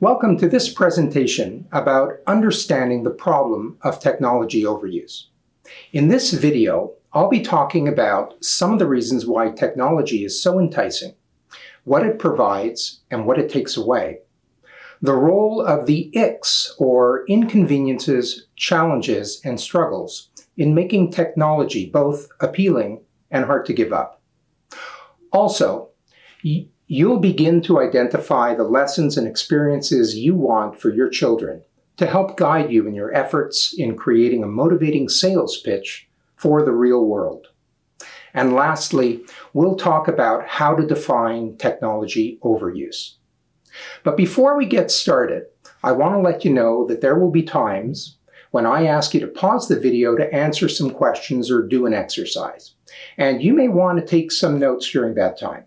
Welcome to this presentation about understanding the problem of technology overuse. In this video, I'll be talking about some of the reasons why technology is so enticing, what it provides and what it takes away, the role of the ICs, or inconveniences, challenges, and struggles, in making technology both appealing and hard to give up. Also, you'll begin to identify the lessons and experiences you want for your children to help guide you in your efforts in creating a motivating sales pitch for the real world. And lastly, we'll talk about how to define technology overuse. But before we get started, I want to let you know that there will be times when I ask you to pause the video to answer some questions or do an exercise. And you may want to take some notes during that time.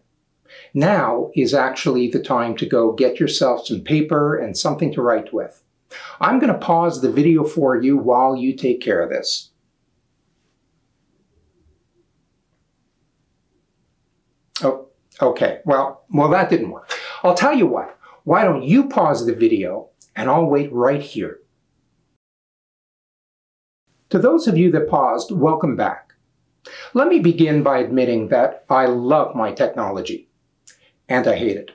Now is actually the time to go get yourself some paper and something to write with. I'm going to pause the video for you while you take care of this. Oh, okay. Well, that didn't work. I'll tell you what. Why don't you pause the video and I'll wait right here. To those of you that paused, welcome back. Let me begin by admitting that I love my technology. And I hate it.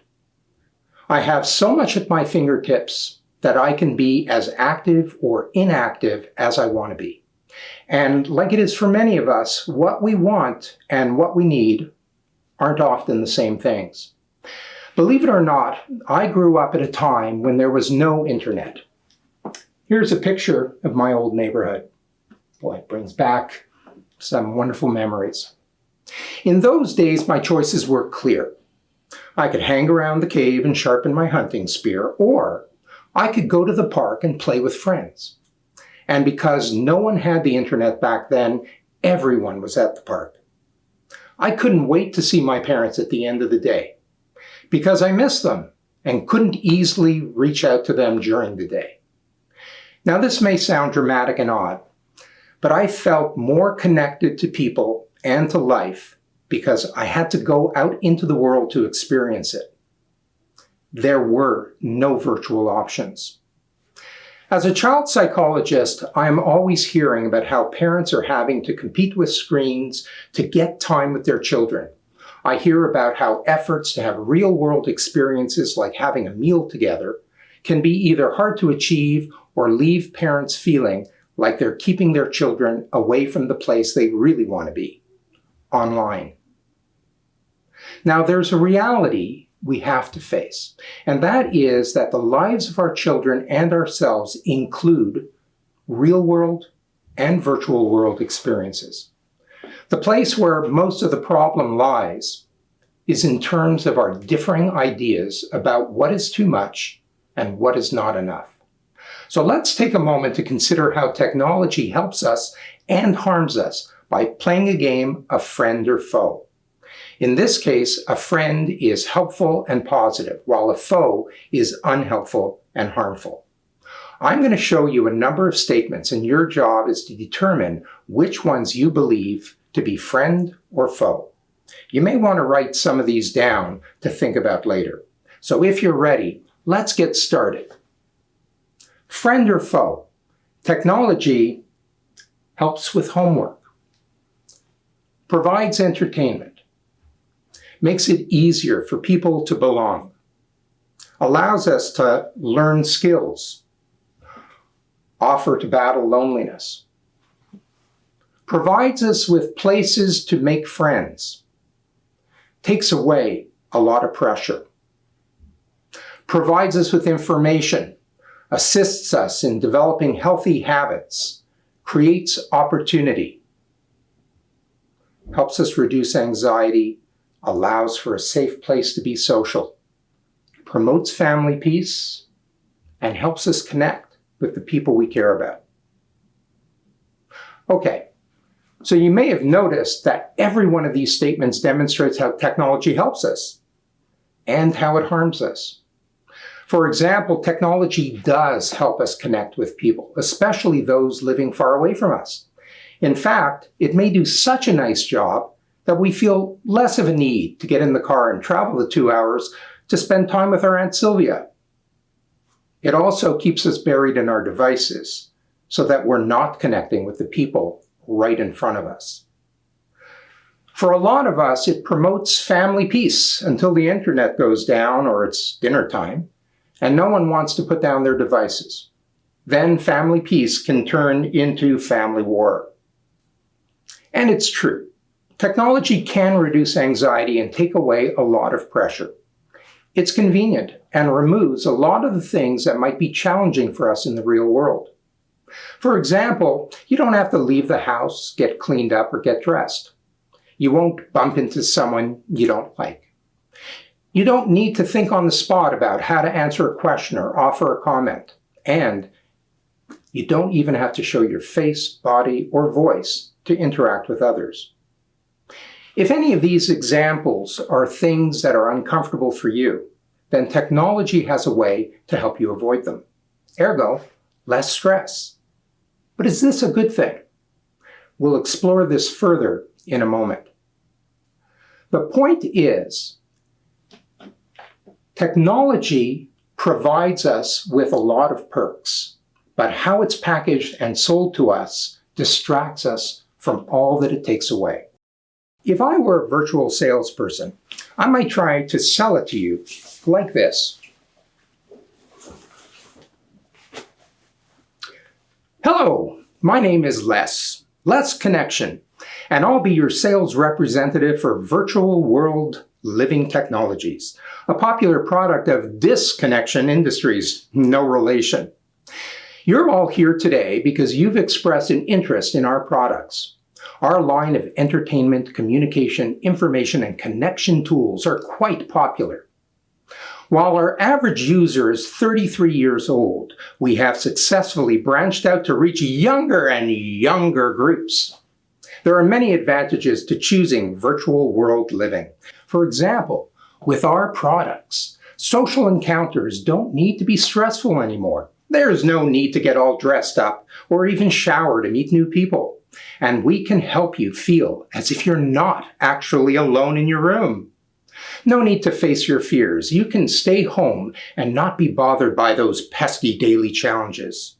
I have so much at my fingertips that I can be as active or inactive as I want to be. And like it is for many of us, what we want and what we need aren't often the same things. Believe it or not, I grew up at a time when there was no internet. Here's a picture of my old neighborhood. Boy, it brings back some wonderful memories. In those days, my choices were clear. I could hang around the cave and sharpen my hunting spear, or I could go to the park and play with friends. And because no one had the internet back then, everyone was at the park. I couldn't wait to see my parents at the end of the day, because I missed them and couldn't easily reach out to them during the day. Now, this may sound dramatic and odd, but I felt more connected to people and to life because I had to go out into the world to experience it. There were no virtual options. As a child psychologist, I am always hearing about how parents are having to compete with screens to get time with their children. I hear about how efforts to have real-world experiences like having a meal together can be either hard to achieve or leave parents feeling like they're keeping their children away from the place they really want to be, online. Now, there's a reality we have to face, and that is that the lives of our children and ourselves include real-world and virtual world experiences. The place where most of the problem lies is in terms of our differing ideas about what is too much and what is not enough. So let's take a moment to consider how technology helps us and harms us by playing a game of friend or foe. In this case, a friend is helpful and positive, while a foe is unhelpful and harmful. I'm going to show you a number of statements, and your job is to determine which ones you believe to be friend or foe. You may want to write some of these down to think about later. So if you're ready, let's get started. Friend or foe? Technology helps with homework, provides entertainment, makes it easier for people to belong, allows us to learn skills, offer to battle loneliness, provides us with places to make friends, takes away a lot of pressure, provides us with information, assists us in developing healthy habits, creates opportunity, helps us reduce anxiety, allows for a safe place to be social, promotes family peace, and helps us connect with the people we care about. Okay, so you may have noticed that every one of these statements demonstrates how technology helps us and how it harms us. For example, technology does help us connect with people, especially those living far away from us. In fact, it may do such a nice job that we feel less of a need to get in the car and travel the 2 hours to spend time with our Aunt Sylvia. It also keeps us buried in our devices so that we're not connecting with the people right in front of us. For a lot of us, it promotes family peace until the internet goes down or it's dinner time, and no one wants to put down their devices. Then family peace can turn into family war. And it's true. Technology can reduce anxiety and take away a lot of pressure. It's convenient and removes a lot of the things that might be challenging for us in the real world. For example, you don't have to leave the house, get cleaned up, or get dressed. You won't bump into someone you don't like. You don't need to think on the spot about how to answer a question or offer a comment. And you don't even have to show your face, body, or voice to interact with others. If any of these examples are things that are uncomfortable for you, then technology has a way to help you avoid them. Ergo, less stress. But is this a good thing? We'll explore this further in a moment. The point is, technology provides us with a lot of perks, but how it's packaged and sold to us distracts us from all that it takes away. If I were a virtual salesperson, I might try to sell it to you like this. Hello, my name is Les Connection, and I'll be your sales representative for Virtual World Living Technologies, a popular product of Disconnection Industries, no relation. You're all here today because you've expressed an interest in our products. Our line of entertainment, communication, information, and connection tools are quite popular. While our average user is 33 years old, we have successfully branched out to reach younger and younger groups. There are many advantages to choosing virtual world living. For example, with our products, social encounters don't need to be stressful anymore. There's no need to get all dressed up or even shower to meet new people. And we can help you feel as if you're not actually alone in your room. No need to face your fears. You can stay home and not be bothered by those pesky daily challenges.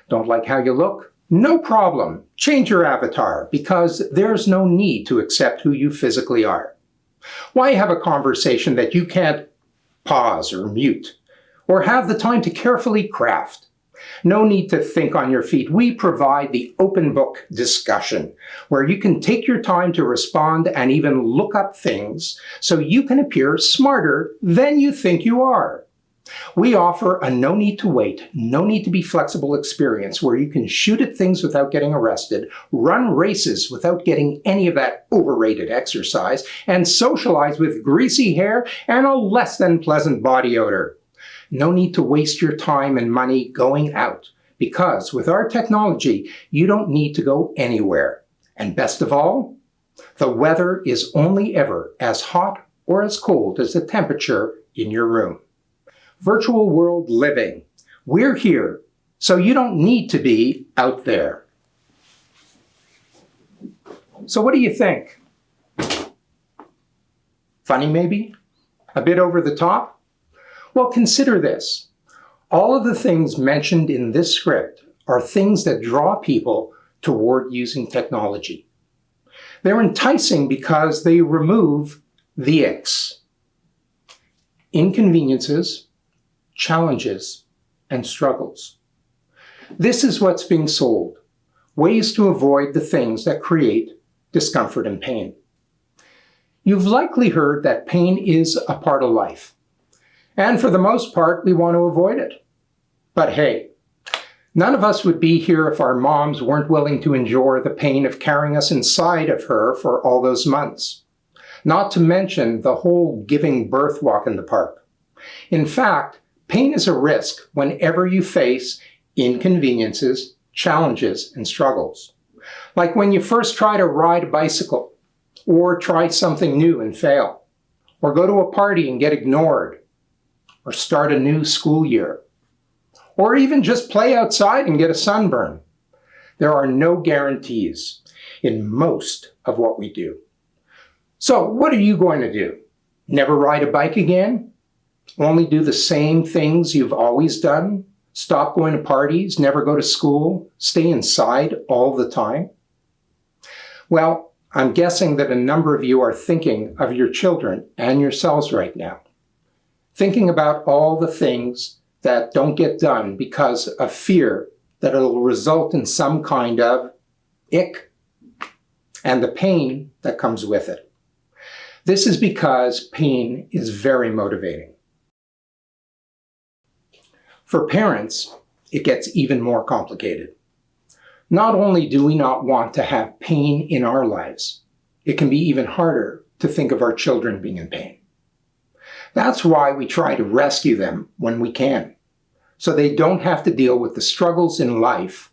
Don't like how you look? No problem. Change your avatar because there's no need to accept who you physically are. Why have a conversation that you can't pause or mute or have the time to carefully craft? No need to think on your feet. We provide the open book discussion where you can take your time to respond and even look up things so you can appear smarter than you think you are. We offer a no need to wait, no need to be flexible experience where you can shoot at things without getting arrested, run races without getting any of that overrated exercise, and socialize with greasy hair and a less than pleasant body odor. No need to waste your time and money going out, because with our technology, you don't need to go anywhere. And best of all, the weather is only ever as hot or as cold as the temperature in your room. Virtual world living. We're here, so you don't need to be out there. So what do you think? Funny maybe? A bit over the top? Well, consider this. All of the things mentioned in this script are things that draw people toward using technology. They're enticing because they remove the icks, inconveniences, challenges, and struggles. This is what's being sold, ways to avoid the things that create discomfort and pain. You've likely heard that pain is a part of life. And for the most part, we want to avoid it. But hey, none of us would be here if our moms weren't willing to endure the pain of carrying us inside of her for all those months. Not to mention the whole giving birth walk in the park. In fact, pain is a risk whenever you face inconveniences, challenges, and struggles. Like when you first try to ride a bicycle, or try something new and fail, or go to a party and get ignored, or start a new school year, or even just play outside and get a sunburn. There are no guarantees in most of what we do. So what are you going to do? Never ride a bike again? Only do the same things you've always done? Stop going to parties, never go to school, stay inside all the time? Well, I'm guessing that a number of you are thinking of your children and yourselves right now. Thinking about all the things that don't get done because of fear that it'll result in some kind of ick and the pain that comes with it. This is because pain is very motivating. For parents, it gets even more complicated. Not only do we not want to have pain in our lives, it can be even harder to think of our children being in pain. That's why we try to rescue them when we can, so they don't have to deal with the struggles in life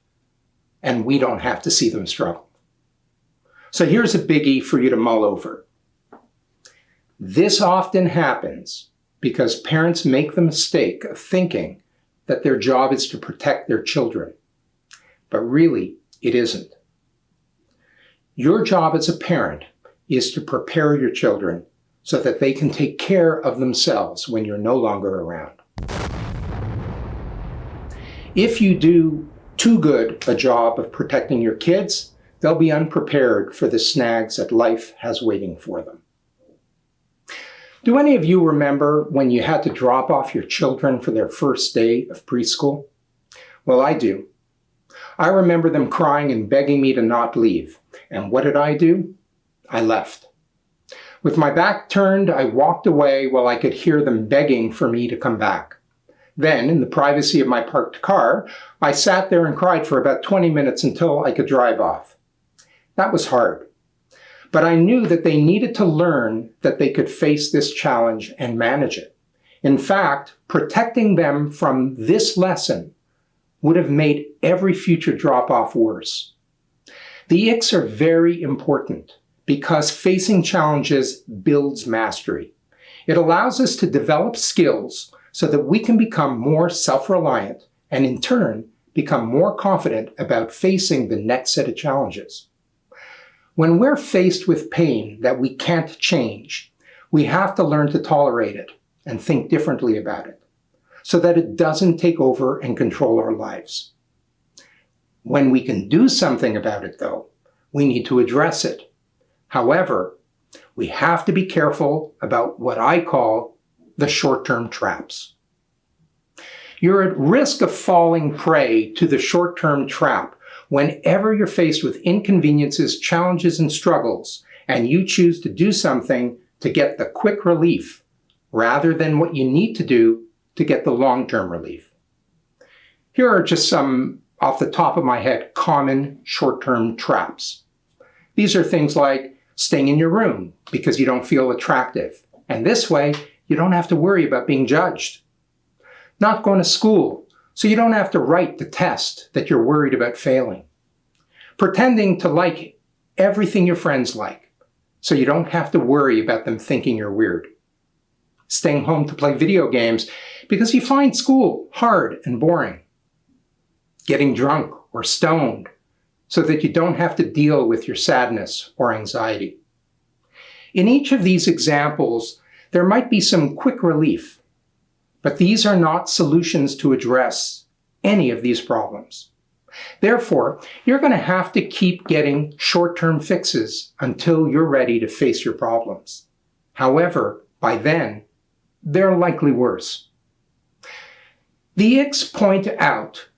and we don't have to see them struggle. So here's a biggie for you to mull over. This often happens because parents make the mistake of thinking that their job is to protect their children. But really, it isn't. Your job as a parent is to prepare your children so that they can take care of themselves when you're no longer around. If you do too good a job of protecting your kids, they'll be unprepared for the snags that life has waiting for them. Do any of you remember when you had to drop off your children for their first day of preschool? Well, I do. I remember them crying and begging me to not leave. And what did I do? I left. With my back turned, I walked away while I could hear them begging for me to come back. Then, in the privacy of my parked car, I sat there and cried for about 20 minutes until I could drive off. That was hard. But I knew that they needed to learn that they could face this challenge and manage it. In fact, protecting them from this lesson would have made every future drop-off worse. The icks are very important because facing challenges builds mastery. It allows us to develop skills so that we can become more self-reliant and in turn become more confident about facing the next set of challenges. When we're faced with pain that we can't change, we have to learn to tolerate it and think differently about it so that it doesn't take over and control our lives. When we can do something about it, though, we need to address it. However, we have to be careful about what I call the short-term traps. You're at risk of falling prey to the short-term trap whenever you're faced with inconveniences, challenges, and struggles, and you choose to do something to get the quick relief rather than what you need to do to get the long-term relief. Here are just some, off the top of my head, common short-term traps. These are things like staying in your room because you don't feel attractive, and this way you don't have to worry about being judged. Not going to school, so you don't have to write the test that you're worried about failing. Pretending to like everything your friends like, so you don't have to worry about them thinking you're weird. Staying home to play video games because you find school hard and boring. Getting drunk or stoned so that you don't have to deal with your sadness or anxiety. In each of these examples, there might be some quick relief, but these are not solutions to address any of these problems. Therefore, you're going to have to keep getting short-term fixes until you're ready to face your problems. However, by then, they're likely worse. The icks point out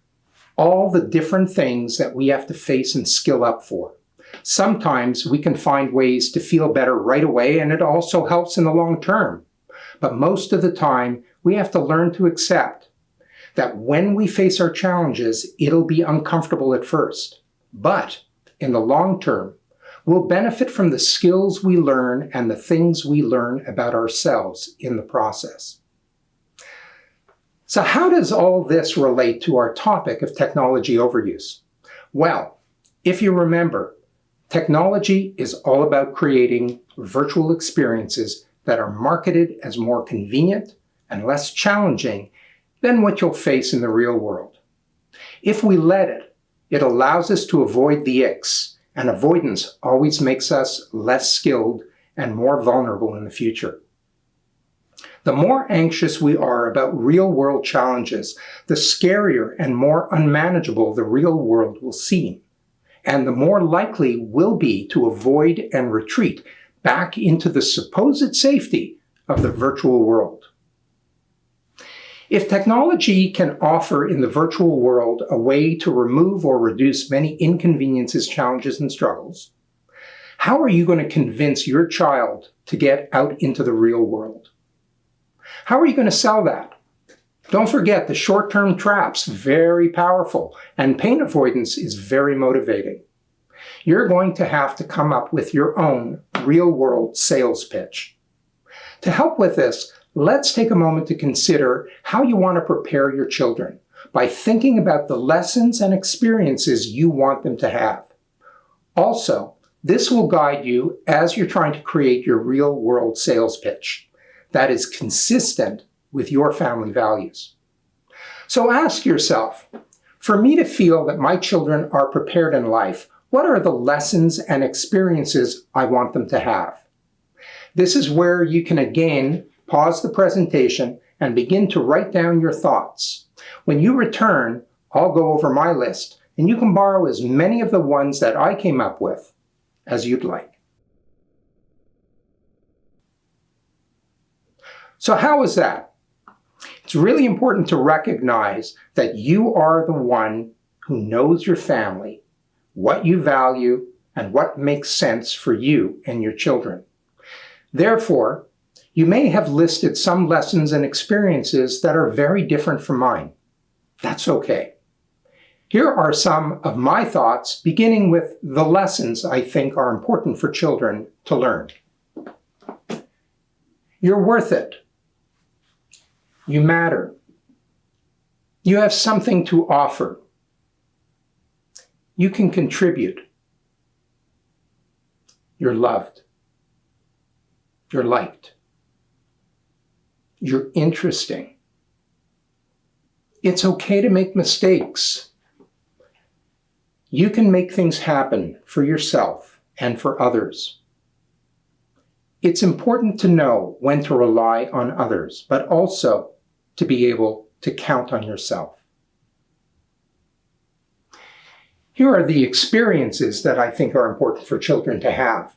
all the different things that we have to face and skill up for. Sometimes we can find ways to feel better right away, and it also helps in the long term. But most of the time, we have to learn to accept that when we face our challenges, it'll be uncomfortable at first. But in the long term, we'll benefit from the skills we learn and the things we learn about ourselves in the process. So how does all this relate to our topic of technology overuse? Well, if you remember, technology is all about creating virtual experiences that are marketed as more convenient and less challenging than what you'll face in the real world. If we let it, it allows us to avoid the icks, and avoidance always makes us less skilled and more vulnerable in the future. The more anxious we are about real-world challenges, the scarier and more unmanageable the real world will seem, and the more likely we'll be to avoid and retreat back into the supposed safety of the virtual world. If technology can offer in the virtual world a way to remove or reduce many inconveniences, challenges, and struggles, how are you going to convince your child to get out into the real world? How are you going to sell that? Don't forget, the short-term trap's very powerful, and pain avoidance is very motivating. You're going to have to come up with your own real-world sales pitch. To help with this, let's take a moment to consider how you want to prepare your children by thinking about the lessons and experiences you want them to have. Also, this will guide you as you're trying to create your real-world sales pitch that is consistent with your family values. So ask yourself, for me to feel that my children are prepared in life, what are the lessons and experiences I want them to have? This is where you can again pause the presentation and begin to write down your thoughts. When you return, I'll go over my list, and you can borrow as many of the ones that I came up with as you'd like. So how is that? It's really important to recognize that you are the one who knows your family, what you value, and what makes sense for you and your children. Therefore, you may have listed some lessons and experiences that are very different from mine. That's okay. Here are some of my thoughts, beginning with the lessons I think are important for children to learn. You're worth it. You matter. You have something to offer. You can contribute. You're loved. You're liked. You're interesting. It's okay to make mistakes. You can make things happen for yourself and for others. It's important to know when to rely on others, but also to be able to count on yourself. Here are the experiences that I think are important for children to have.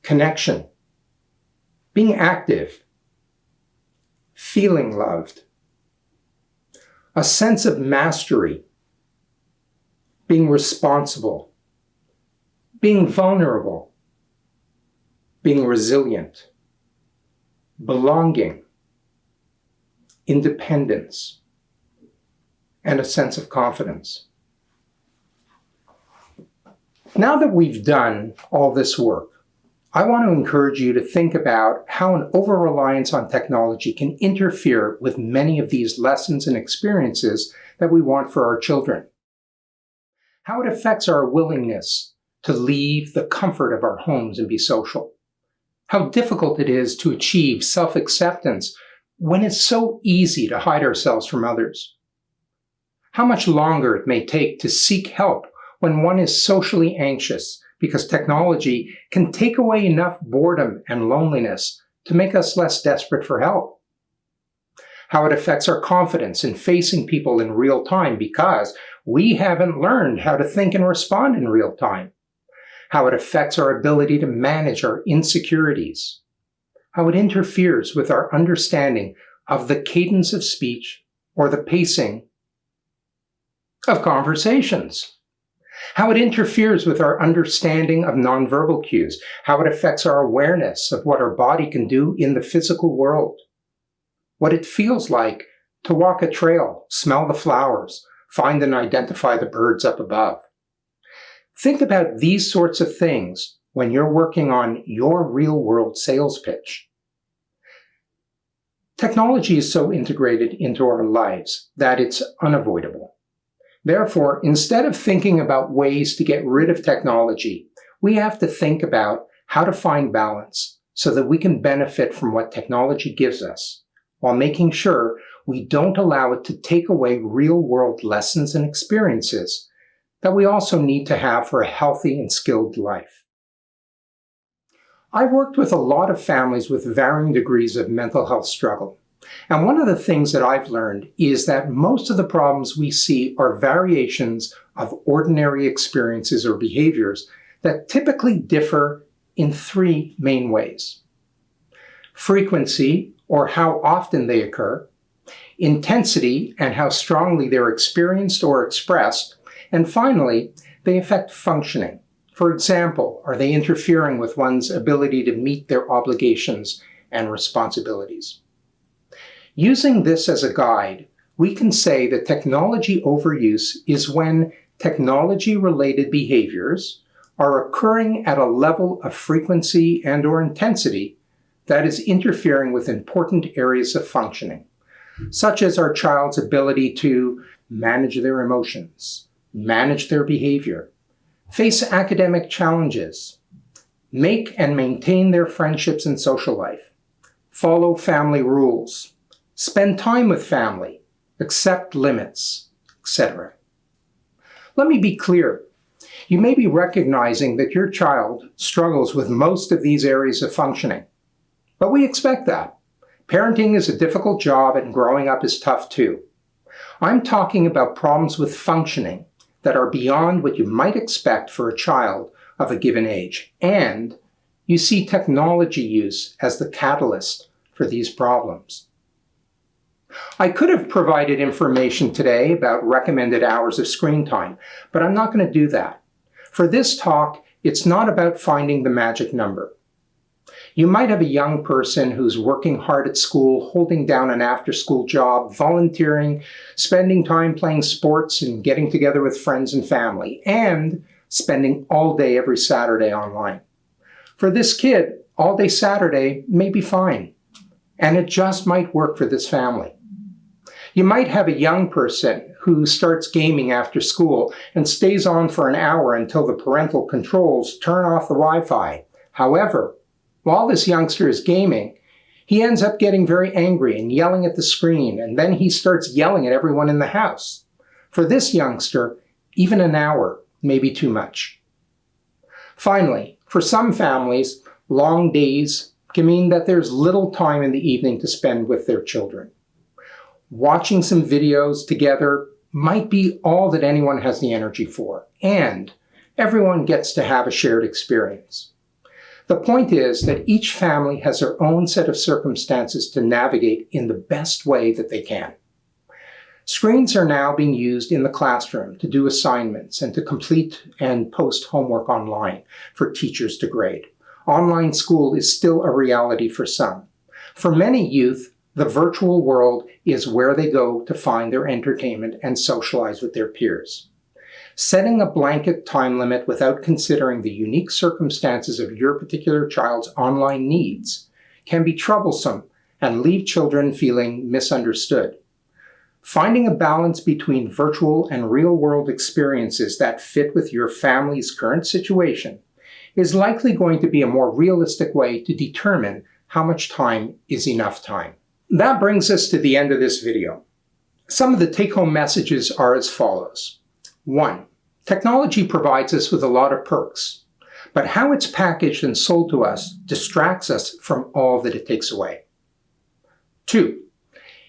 Connection, being active, feeling loved, a sense of mastery, being responsible, being vulnerable, being resilient, belonging, independence, and a sense of confidence. Now that we've done all this work, I want to encourage you to think about how an over-reliance on technology can interfere with many of these lessons and experiences that we want for our children. How it affects our willingness to leave the comfort of our homes and be social. How difficult it is to achieve self-acceptance when it's so easy to hide ourselves from others. How much longer it may take to seek help when one is socially anxious, because technology can take away enough boredom and loneliness to make us less desperate for help. How it affects our confidence in facing people in real time because we haven't learned how to think and respond in real time. How it affects our ability to manage our insecurities. How it interferes with our understanding of the cadence of speech or the pacing of conversations. How it interferes with our understanding of nonverbal cues, how it affects our awareness of what our body can do in the physical world, what it feels like to walk a trail, smell the flowers, find and identify the birds up above. Think about these sorts of things when you're working on your real-world sales pitch. Technology is so integrated into our lives that it's unavoidable. Therefore, instead of thinking about ways to get rid of technology, we have to think about how to find balance so that we can benefit from what technology gives us, while making sure we don't allow it to take away real-world lessons and experiences that we also need to have for a healthy and skilled life. I've worked with a lot of families with varying degrees of mental health struggle. And one of the things that I've learned is that most of the problems we see are variations of ordinary experiences or behaviors that typically differ in three main ways: frequency, or how often they occur; intensity, and how strongly they're experienced or expressed; and finally, they affect functioning. For example, are they interfering with one's ability to meet their obligations and responsibilities? Using this as a guide, we can say that technology overuse is when technology-related behaviors are occurring at a level of frequency and/or intensity that is interfering with important areas of functioning, such as our child's ability to manage their emotions, manage their behavior, face academic challenges, make and maintain their friendships and social life, follow family rules, spend time with family, accept limits, etc. Let me be clear. You may be recognizing that your child struggles with most of these areas of functioning, but we expect that. Parenting is a difficult job and growing up is tough too. I'm talking about problems with functioning that are beyond what you might expect for a child of a given age, and you see technology use as the catalyst for these problems. I could have provided information today about recommended hours of screen time, but I'm not going to do that. For this talk, it's not about finding the magic number. You might have a young person who's working hard at school, holding down an after-school job, volunteering, spending time playing sports and getting together with friends and family, and spending all day every Saturday online. For this kid, all day Saturday may be fine, and it just might work for this family. You might have a young person who starts gaming after school and stays on for an hour until the parental controls turn off the Wi-Fi. However, while this youngster is gaming, he ends up getting very angry and yelling at the screen, and then he starts yelling at everyone in the house. For this youngster, even an hour may be too much. Finally, for some families, long days can mean that there's little time in the evening to spend with their children. Watching some videos together might be all that anyone has the energy for, and everyone gets to have a shared experience. The point is that each family has their own set of circumstances to navigate in the best way that they can. Screens are now being used in the classroom to do assignments and to complete and post homework online for teachers to grade. Online school is still a reality for some. For many youth, the virtual world is where they go to find their entertainment and socialize with their peers. Setting a blanket time limit without considering the unique circumstances of your particular child's online needs can be troublesome and leave children feeling misunderstood. Finding a balance between virtual and real-world experiences that fit with your family's current situation is likely going to be a more realistic way to determine how much time is enough time. That brings us to the end of this video. Some of the take-home messages are as follows. 1. Technology provides us with a lot of perks, but how it's packaged and sold to us distracts us from all that it takes away. 2.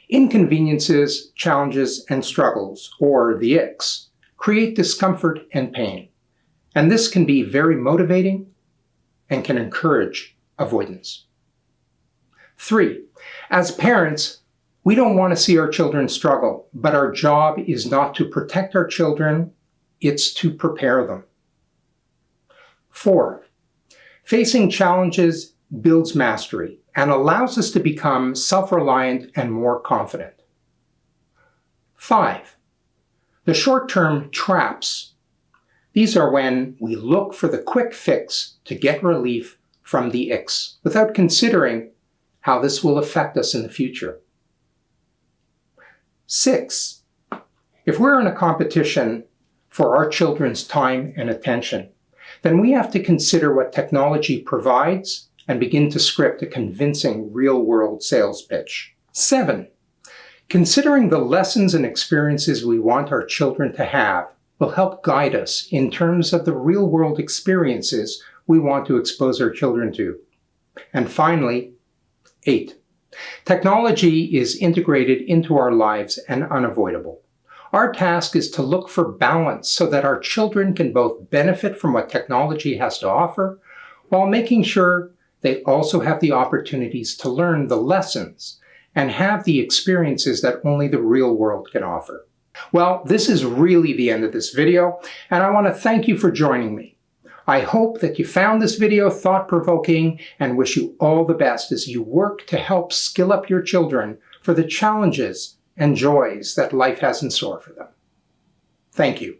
Inconveniences, challenges, and struggles, or the icks, create discomfort and pain, and this can be very motivating and can encourage avoidance. 3. As parents, we don't want to see our children struggle, but our job is not to protect our children, it's to prepare them. 4. Facing challenges builds mastery and allows us to become self-reliant and more confident. 5. The short-term traps. These are when we look for the quick fix to get relief from the icks without considering how this will affect us in the future. 6. If we're in a competition for our children's time and attention, then we have to consider what technology provides and begin to script a convincing real-world sales pitch. 7. Considering the lessons and experiences we want our children to have will help guide us in terms of the real-world experiences we want to expose our children to. And finally, 8. Technology is integrated into our lives and unavoidable. Our task is to look for balance so that our children can both benefit from what technology has to offer, while making sure they also have the opportunities to learn the lessons and have the experiences that only the real world can offer. Well, this is really the end of this video, and I want to thank you for joining me. I hope that you found this video thought-provoking and wish you all the best as you work to help skill up your children for the challenges and joys that life has in store for them. Thank you.